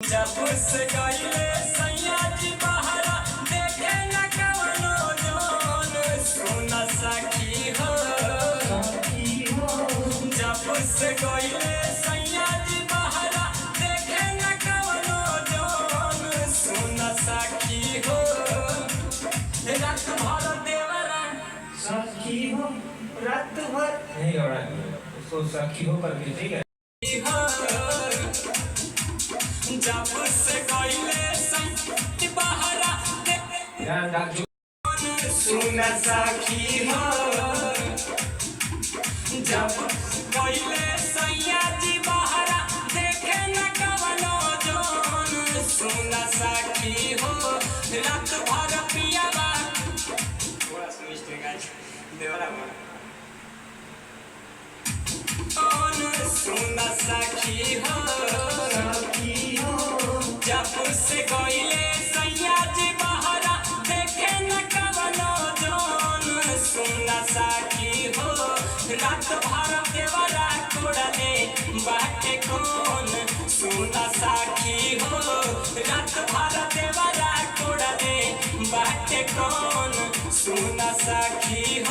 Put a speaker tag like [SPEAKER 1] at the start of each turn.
[SPEAKER 1] जब से गईले सैया जी बहरा देखे न कवनो जोन सुना सखी हो। जब से गईले सैया जी बहरा देखे न कवनो जोन सुना सखी हो। रात भर देवरा
[SPEAKER 2] सखी हो रात भर
[SPEAKER 3] नहीं हो रहा उसको सखी हो करके ठीक है।
[SPEAKER 1] जब से गईले सैया बहरा
[SPEAKER 3] ध्यान रखो
[SPEAKER 1] सुना सखी हो। जब गईले सैया जी बहरा देखे न कवनो जोन सुना सखी हो। रात भर पियावा थोड़ा सा मिस्टेक आज देवरा सुना सखी हो। जब से गईले सैया जी बहरा देखे न कवनो जोन सुना सखी हो। रात भर देवरा कोड़ले बाटे कौन सुना सखी हो। रात भर देवरा कोड़ले बाटे कौन सुना सखी